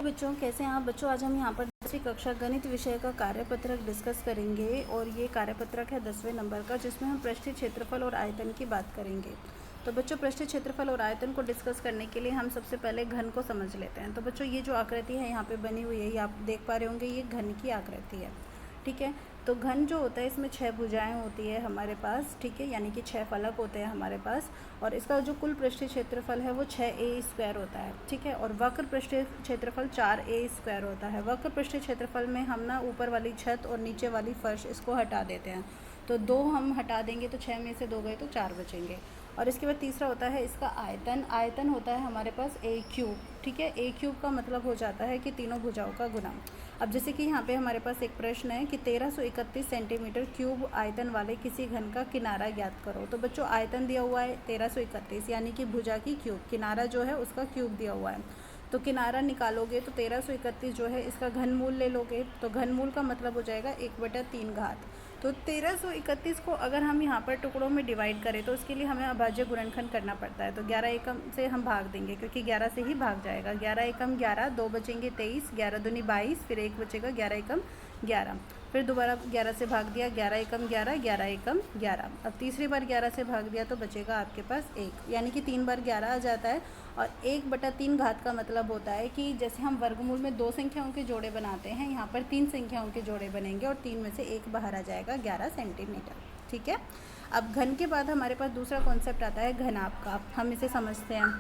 बच्चों कैसे हैं आप बच्चों। आज हम यहाँ पर 10वीं कक्षा गणित विषय का कार्यपत्रक डिस्कस करेंगे और ये कार्यपत्रक है 10वें नंबर का, जिसमें हम पृष्ठीय क्षेत्रफल और आयतन की बात करेंगे। तो बच्चों पृष्ठीय क्षेत्रफल और आयतन को डिस्कस करने के लिए हम सबसे पहले घन को समझ लेते हैं। तो बच्चों ये जो आकृति है यहाँ पे बनी हुई है, ये आप देख पा रहे होंगे, ये घन की आकृति है। ठीक है, तो घन जो होता है इसमें 6 भुजाएं होती है हमारे पास। ठीक है, यानी कि 6 फलक होते हैं हमारे पास, और इसका जो कुल पृष्ठीय क्षेत्रफल है वो 6a² होता है। ठीक है, और वक्र पृष्ठीय क्षेत्रफल 4a² होता है। वक्र पृष्ठीय क्षेत्रफल में हम ना ऊपर वाली छत और नीचे वाली फर्श इसको हटा देते हैं, तो 2 हम हटा देंगे तो 6 में से 2 गए तो 4 बचेंगे। और इसके बाद तीसरा होता है इसका आयतन। आयतन होता है हमारे पास a³। ठीक है, a³ का मतलब हो जाता है कि तीनों भुजाओं का गुना। अब जैसे कि यहाँ पे हमारे पास एक प्रश्न है कि 1331 सेंटीमीटर क्यूब आयतन वाले किसी घन का किनारा ज्ञात करो। तो बच्चों आयतन दिया हुआ है 1331, यानी कि भुजा की क्यूब, किनारा जो है उसका क्यूब दिया हुआ है। तो किनारा निकालोगे तो 1331 जो है इसका घनमूल ले लोगे, तो घनमूल का मतलब हो जाएगा 1/3 घात। तो 1331 को अगर हम यहाँ पर टुकड़ों में डिवाइड करें तो उसके लिए हमें अभाज्य गुणनखंड करना पड़ता है। तो 11 एकम से हम भाग देंगे, क्योंकि 11 से ही भाग जाएगा। 11 एकम 11, 2 बचेंगे 23, 11 दूनी 22, फिर 1 बचेगा, 11 एकम 11, फिर दोबारा 11 से भाग दिया, 11 एकम 11, 11 एकम 11। अब तीसरी बार 11 से भाग दिया तो बचेगा आपके पास 1, यानी कि 3 बार 11 आ जाता है। और 1/3 घात का मतलब होता है कि जैसे हम वर्गमूल में 2 संख्याओं के जोड़े बनाते हैं, यहाँ पर 3 संख्याओं के जोड़े बनेंगे और 3 में से 1 बाहर आ जाएगा, 11 सेंटीमीटर। ठीक है, अब घन के बाद हमारे पास दूसरा कॉन्सेप्ट आता है घनाभ का। हम इसे समझते हैं।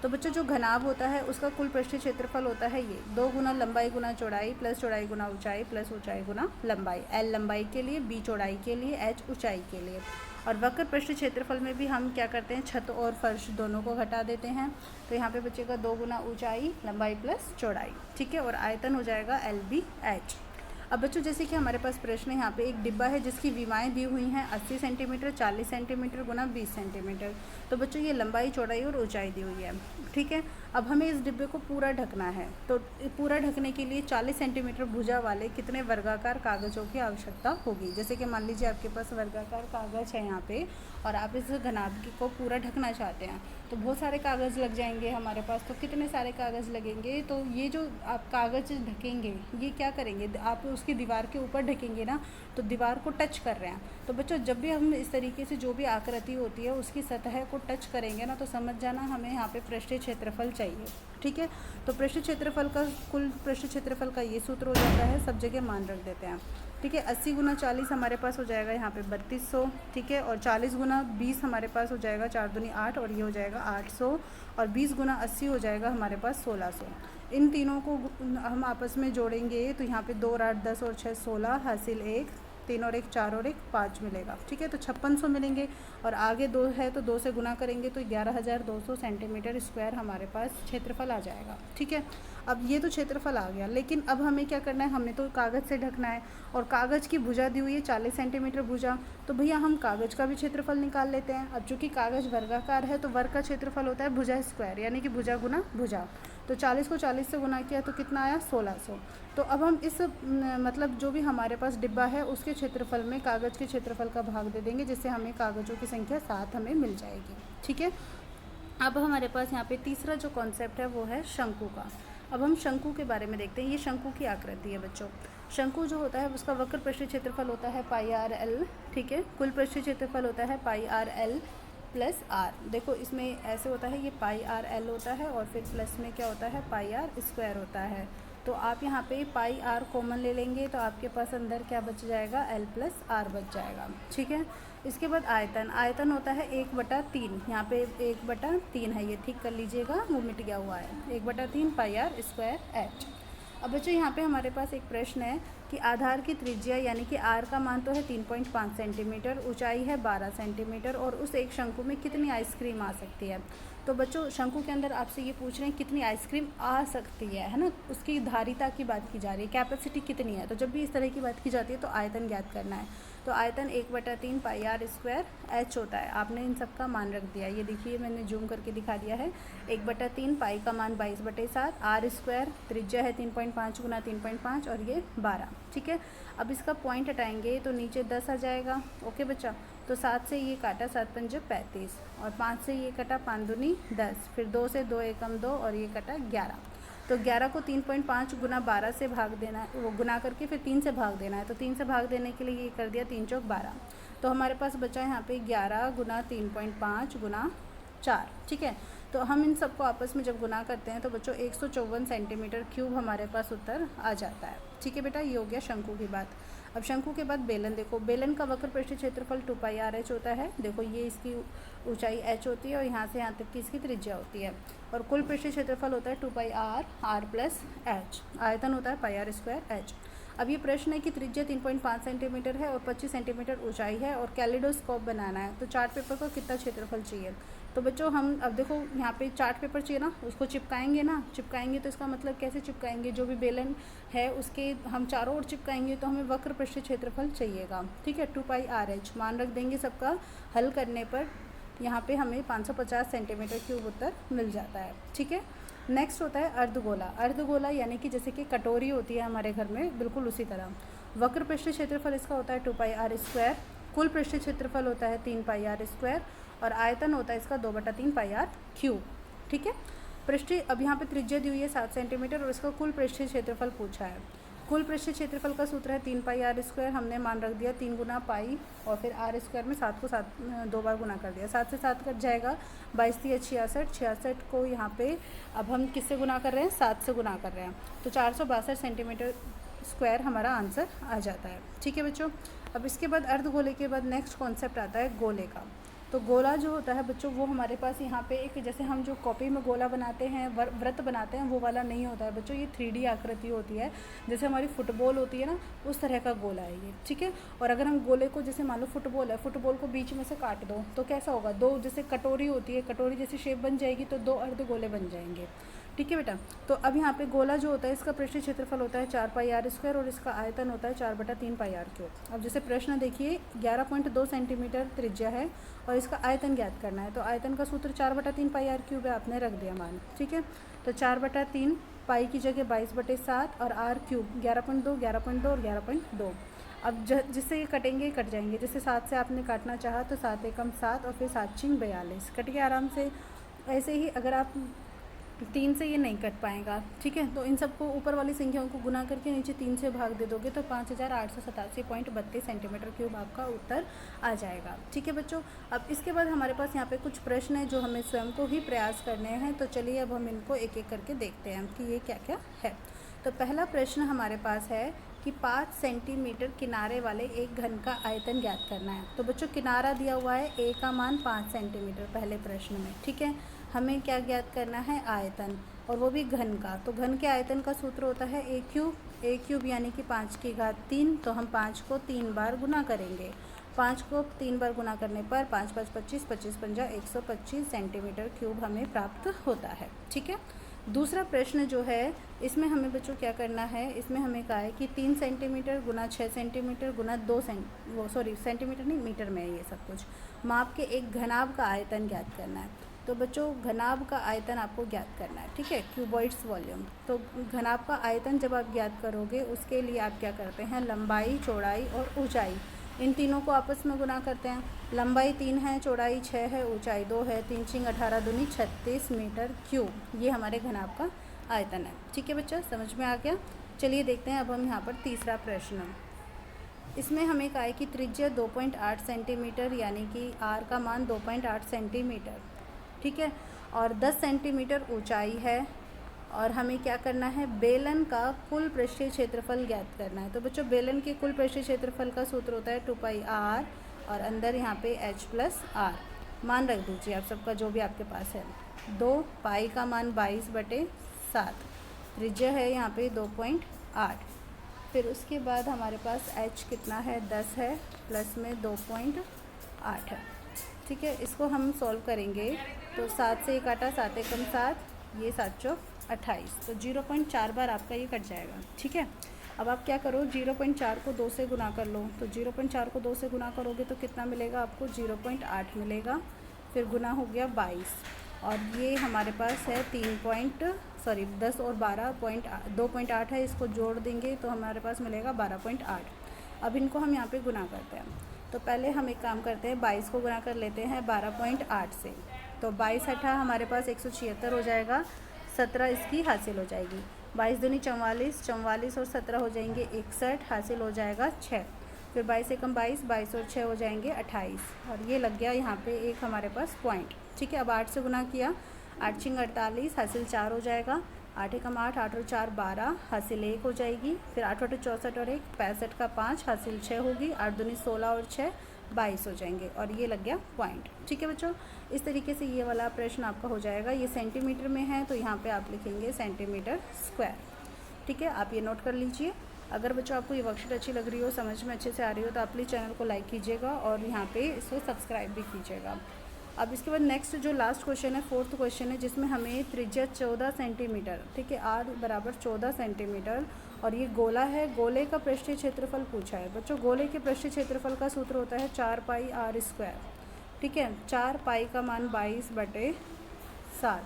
तो बच्चों जो घनाभ होता है उसका कुल पृष्ठीय क्षेत्रफल होता है ये 2 गुना लंबाई गुना चौड़ाई प्लस चौड़ाई गुना ऊंचाई प्लस ऊंचाई गुना लंबाई। l लंबाई के लिए, b चौड़ाई के लिए, h ऊंचाई के लिए। और वक्र पृष्ठीय क्षेत्रफल में भी हम क्या करते हैं, छत और फर्श दोनों को घटा देते हैं। तो यहाँ पे बचेगा 2 गुना ऊंचाई लंबाई प्लस चौड़ाई। ठीक है, और आयतन हो जाएगा LBH। अब बच्चों जैसे कि हमारे पास प्रश्न है, यहाँ पे एक डिब्बा है जिसकी विमाएँ दी हुई हैं 80 सेंटीमीटर, 40 सेंटीमीटर गुना 20 सेंटीमीटर। तो बच्चों ये लंबाई चौड़ाई और ऊंचाई दी हुई है। ठीक है, अब हमें इस डिब्बे को पूरा ढकना है, तो पूरा ढकने के लिए 40 सेंटीमीटर भुजा वाले कितने वर्गाकार कागज़ों की आवश्यकता होगी। जैसे कि मान लीजिए आपके पास वर्गाकार कागज़ है यहाँ पे, और आप इस घनाभ को पूरा ढकना चाहते हैं, तो बहुत सारे कागज़ लग जाएंगे हमारे पास। तो कितने सारे कागज़ लगेंगे, तो ये जो आप कागज़ ढकेंगे ये क्या करेंगे, आप उसकी दीवार के ऊपर ढकेंगे ना, तो दीवार को टच कर रहे हैं। तो बच्चों जब भी हम इस तरीके से जो भी आकृति होती है उसकी सतह को टच करेंगे ना, तो समझ जाना हमें यहाँ पे पृष्ठीय क्षेत्रफल चाहिए। ठीक है, तो पृष्ठीय क्षेत्रफल का, कुल पृष्ठीय क्षेत्रफल का ये सूत्र हो जाता है, सब जगह मान रख देते हैं। ठीक है, 80 गुना 40 हमारे पास हो जाएगा यहाँ पे 3200। ठीक है, और 40 गुना 20 हमारे पास हो जाएगा 4 दूनी 8, और ये हो जाएगा 800, और 20 गुना 80 हो जाएगा हमारे पास 1600। इन तीनों को हम आपस में जोड़ेंगे तो यहाँ पे 2 और 8 10 और 6 16, हासिल 1, 3 और 1 4 और 1 5 मिलेगा। ठीक है, तो 5600 मिलेंगे, और आगे 2 है तो 2 से गुना करेंगे तो 11200 सेंटीमीटर स्क्वायर हमारे पास क्षेत्रफल आ जाएगा। ठीक है, अब ये तो क्षेत्रफल आ गया, लेकिन अब हमें क्या करना है, हमें तो कागज़ से ढकना है, और कागज़ की भुजा दी हुई है 40 सेंटीमीटर भुजा। तो भैया हम कागज़ का भी क्षेत्रफल निकाल लेते हैं। अब चूँकि कागज़ वर्गाकार है तो वर्ग का क्षेत्रफल होता है भुजा स्क्वायर, यानी कि भुजा गुना भुजा। तो 40 को 40 से गुना किया तो कितना आया, 1600। तो अब हम इस मतलब जो भी हमारे पास डिब्बा है उसके क्षेत्रफल में कागज़ के क्षेत्रफल का भाग दे देंगे, जिससे हमें कागज़ों की संख्या 7 हमें मिल जाएगी। ठीक है, अब हमारे पास यहाँ पे तीसरा जो कॉन्सेप्ट है वो है शंकु का। अब हम शंकु के बारे में देखते हैं। ये शंकु की आकृति है बच्चों। शंकु जो होता है उसका वक्र पृष्ठीय क्षेत्रफल होता है πr_l। ठीक है, कुल पृष्ठीय क्षेत्रफल होता है πr_l प्लस r। देखो इसमें ऐसे होता है, ये πr_l होता है और फिर प्लस में क्या होता है, πr² होता है। तो आप यहाँ पे πr कॉमन ले लेंगे तो आपके पास अंदर क्या बच जाएगा, l प्लस r बच जाएगा। ठीक है, इसके बाद आयतन। आयतन होता है 1/3। यहाँ पे 1/3 है, ये ठीक कर लीजिएगा, वो मिट गया हुआ है, 1/3 πr²h। अब बच्चों यहाँ पे हमारे पास एक प्रश्न है कि आधार की त्रिज्या यानी कि r का मान तो है 3.5 सेंटीमीटर, ऊंचाई है 12 सेंटीमीटर, और उस एक शंकु में कितनी आइसक्रीम आ सकती है। तो बच्चों शंकु के अंदर आपसे ये पूछ रहे हैं कितनी आइसक्रीम आ सकती है ना, उसकी धारिता की बात की जा रही है, कैपेसिटी कितनी है। तो जब भी इस तरह की बात की जाती है तो आयतन ज्ञात करना है। तो आयतन 1/3 πr² होता है। आपने इन सब का मान रख दिया, ये देखिए मैंने जूम करके दिखा दिया है। 1/3 पाई का मान 22/7, r² त्रिज्या है 3.5 गुना 3.5 और ये 12। ठीक है, अब इसका पॉइंट हटाएंगे तो नीचे 10 आ जाएगा। ओके बच्चा, तो 7 से ये काटा 7 पंजे 35, और 5 से ये कटा 5 दूनी 10, फिर 2 से 2 एकम 2 और ये कटा 11। तो 11 को 3.5 गुना 12 से भाग देना है, वो गुना करके फिर 3 से भाग देना है। तो 3 से भाग देने के लिए ये कर दिया 3 चौक 12। तो हमारे पास बचा यहाँ पे 11 गुना 3.5 गुना 4, ठीक है। तो हम इन सबको आपस में जब गुना करते हैं तो बच्चों 154 सेंटीमीटर क्यूब हमारे पास उत्तर आ जाता है, ठीक है बेटा। ये हो गया शंकु की बात। अब शंकु के बाद बेलन देखो, बेलन का वक्र पृष्ठीय क्षेत्रफल 2πr/h होता है। देखो ये इसकी ऊंचाई h होती है और यहाँ से यहाँ तक की इसकी त्रिज्या होती है, और कुल पृष्ठीय क्षेत्रफल होता है 2πr r+h। आयतन होता है πr²h। अब ये प्रश्न है कि त्रिज्या 3.5 सेंटीमीटर है और 25 सेंटीमीटर ऊंचाई है और कैलिडोस्कोप बनाना है, तो चार्ट पेपर को कितना क्षेत्रफल चाहिए। तो बच्चों हम अब देखो यहाँ पे चार्ट पेपर चाहिए ना, उसको चिपकाएंगे ना, चिपकाएंगे तो इसका मतलब कैसे चिपकाएंगे, जो भी बेलन है उसके हम चारों ओर चिपकाएंगे तो हमें वक्र पृष्ठीय क्षेत्रफल चाहिएगा, ठीक है। 2πr/h मान रख देंगे सबका, हल करने पर यहाँ पे हमें 550 सेंटीमीटर क्यूब उत्तर मिल जाता है, ठीक है। नेक्स्ट होता है अर्धगोला। अर्धगोला यानी कि जैसे कि कटोरी होती है हमारे घर में, बिल्कुल उसी तरह। वक्र पृष्ठीय क्षेत्रफल इसका होता है 2πr², कुल पृष्ठीय क्षेत्रफल होता है 3πr² और आयतन होता है इसका 2/3 πr³, ठीक है। पृष्ठीय अब यहाँ पे त्रिज्या दी हुई है 7 सेंटीमीटर और इसका कुल पृष्ठीय क्षेत्रफल पूछा है। कुल पृष्ठीय क्षेत्रफल का सूत्र है 3πr², हमने मान रख दिया 3 गुना पाई और फिर r² में 7 को 2 बार गुना कर दिया, 7 से 7 कट जाएगा, 22 × 66, 66 को यहाँ पे अब हम किससे गुना कर रहे हैं, 7 से गुना कर रहे हैं, तो 462 सेंटीमीटर स्क्वायर हमारा आंसर आ जाता है, ठीक है बच्चों। अब इसके बाद अर्धगोले के बाद नेक्स्ट कॉन्सेप्ट आता है गोले का। तो गोला जो होता है बच्चों वो हमारे पास यहाँ पे एक, जैसे हम जो कॉपी में गोला बनाते हैं, वृत्त बनाते हैं, वो वाला नहीं होता है बच्चों, ये 3D आकृति होती है, जैसे हमारी फुटबॉल होती है ना, उस तरह का गोला है ये, ठीक है। और अगर हम गोले को, जैसे मान लो फुटबॉल है, फुटबॉल को बीच में से काट दो तो कैसा होगा, 2 जैसे कटोरी होती है, कटोरी जैसी शेप बन जाएगी तो 2 अर्धगोले बन जाएंगे, ठीक है बेटा। तो अब यहाँ पे गोला जो होता है इसका पृष्ठीय क्षेत्रफल होता है 4πr² और इसका आयतन होता है 4/3 πr³। अब जैसे प्रश्न देखिए 11.2 सेंटीमीटर त्रिज्या है और इसका आयतन ज्ञात करना है, तो आयतन का सूत्र 4/3 πr³ है, आपने रख दिया मान, ठीक है। तो 4/3 पाई की जगह 22/7 और r³ 11.2, 11.2 और 11.2। अब जिससे ये कटेंगे कट जाएंगे, जैसे 7 से आपने काटना चाहा तो 7 एकम 7 और फिर 7 × 42 कट गया आराम से। ऐसे ही अगर आप 3 से ये नहीं कट पाएगा, ठीक है, तो इन सबको ऊपर वाली संख्याओं को गुना करके नीचे 3 से भाग दे दोगे तो 5887.32 सेंटीमीटर क्यूब आपका उत्तर आ जाएगा, ठीक है बच्चों। अब इसके बाद हमारे पास यहाँ पे कुछ प्रश्न हैं जो हमें स्वयं को ही प्रयास करने हैं, तो चलिए अब हम इनको एक एक करके देखते हैं कि ये क्या क्या है। तो पहला प्रश्न हमारे पास है कि 5 सेंटीमीटर किनारे वाले एक घन का आयतन ज्ञात करना है। तो बच्चों किनारा दिया हुआ है, ए का मान 5 सेंटीमीटर पहले प्रश्न में, ठीक है। हमें क्या ज्ञात करना है, आयतन, और वो भी घन का। तो घन के आयतन का सूत्र होता है a³ यानी कि 5⁻³ तो हम 5 को 3 बार गुना करेंगे। 5 को 3 बार गुना करने पर 5 × 5 = 25, 25 × 5 = 125 सेंटीमीटर क्यूब हमें प्राप्त होता है, ठीक है। दूसरा प्रश्न जो है इसमें हमें बच्चों क्या करना है, इसमें हमें कहा है कि 3 सेंटीमीटर गुना 6 सेंटीमीटर गुना 2 सेंटीमीटर नहीं, मीटर में है ये सब कुछ, माप के एक घनाभ का आयतन ज्ञात करना है। तो बच्चों घनाभ का आयतन आपको ज्ञात करना है, ठीक है, क्यूबॉइड्स वॉल्यूम। तो घनाभ का आयतन जब आप ज्ञात करोगे उसके लिए आप क्या करते हैं, लंबाई, चौड़ाई और ऊंचाई, इन तीनों को आपस में गुना करते हैं। लंबाई 3 है, चौड़ाई 6 है, ऊंचाई 2 है, 3 × 18 दूनी 36 मीटर क्यूब, ये हमारे घनाभ का आयतन है, ठीक है बच्चा, समझ में आ गया। चलिए देखते हैं अब हम यहाँ पर तीसरा प्रश्न। इसमें हमें कहा है कि त्रिज्या 2.8 सेंटीमीटर यानी कि r का मान 2.8 सेंटीमीटर, ठीक है, और 10 सेंटीमीटर ऊंचाई है, और हमें क्या करना है, बेलन का कुल पृष्ठीय क्षेत्रफल ज्ञात करना है। तो बच्चों बेलन के कुल पृष्ठीय क्षेत्रफल का सूत्र होता है 2πr और अंदर यहाँ पे h + r, मान रख दीजिए आप सबका जो भी आपके पास है। 2 पाई का मान 22/7, त्रिज्या है यहाँ पे 2.8, फिर उसके बाद हमारे पास h कितना है, 10 है, प्लस में 2.8 है, ठीक है। इसको हम सॉल्व करेंगे तो 7 से 1 काटा, 7 एकम 7, ये 7 × 28, तो 0.4 बार आपका ये कट जाएगा, ठीक है। अब आप क्या करो, 0.4 को 2 से गुना कर लो, तो 0.4 को 2 से गुना करोगे तो कितना मिलेगा आपको, 0.8 मिलेगा, फिर गुना हो गया 22, और ये हमारे पास है 10 और 2.8 है, इसको जोड़ देंगे तो हमारे पास मिलेगा 12.8। अब इनको हम यहाँ पे गुना करते हैं, तो पहले हम एक काम करते हैं, 22 को गुना कर लेते हैं 12.8 से, तो 22 × 8 हमारे पास 176 हो जाएगा, 17 इसकी हासिल हो जाएगी। 22 दूनी 44, 44 और 17 हो जाएंगे 61, हासिल हो जाएगा 6। फिर 22 एकम 22, 22 और 6 हो जाएंगे 28, और ये लग गया यहाँ पे एक हमारे पास पॉइंट। ठीक है, अब 8 से गुना किया, 8 छिंग 48, हासिल 4 हो जाएगा। 8 एकम 8, 8 और 4 12, हासिल 1 हो जाएगी। फिर 8 8 64 और 1 65 का 5, हासिल 6 होगी। 8 दूनी 16 और 6 22 हो जाएंगे, और ये लग गया पॉइंट। ठीक है बच्चों, इस तरीके से ये वाला प्रश्न आपका हो जाएगा। ये सेंटीमीटर में है तो यहाँ पे आप लिखेंगे सेंटीमीटर स्क्वायर। ठीक है, आप ये नोट कर लीजिए। अगर बच्चों आपको ये वर्कशीट अच्छी लग रही हो, समझ में अच्छे से आ रही हो, तो आप प्लीज़ चैनल को लाइक कीजिएगा और यहाँ पे इसको सब्सक्राइब भी कीजिएगा। अब इसके बाद नेक्स्ट जो लास्ट क्वेश्चन है, 4th क्वेश्चन है, जिसमें हमें त्रिज्या 14 सेंटीमीटर, ठीक है, आर बराबर 14 सेंटीमीटर, और ये गोला है। गोले का पृष्ठीय क्षेत्रफल पूछा है। बच्चों गोले के पृष्ठीय क्षेत्रफल का सूत्र होता है 4 पाई आर स्क्वायर। ठीक है, 4 पाई का मान 22/7।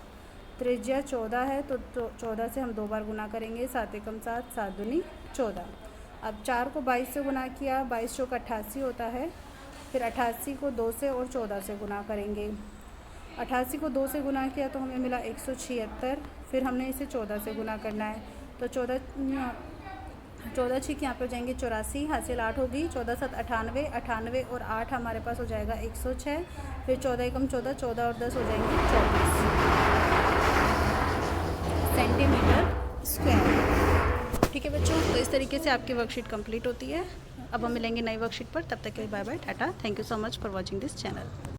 त्रिज्या 14 है तो 14 से हम 2 बार गुना करेंगे, 7 एकम 7, 7 दूनी 14। अब 4 को 22 से गुना किया, 22 चौक 88 होता है। फिर 88 को 2 से और 14 से गुना करेंगे। 88 को 2 से गुना किया तो हमें मिला 176। फिर हमने इसे 14 से गुना करना है, तो 14 छिक यहाँ पे हो जाएंगे 84, हासिल 8 होगी। 14 7 98, 98 और 8 हमारे पास हो जाएगा 106। फिर 14 एकम 14, 14 और 10 हो जाएंगे 24 सेंटीमीटर स्क्वायर। ठीक है बच्चों, तो इस तरीके से आपकी वर्कशीट कंप्लीट होती है। अब हम मिलेंगे नई वर्कशीट पर, तब तक के लिए bye bye, tata, thank you so much for watching this channel.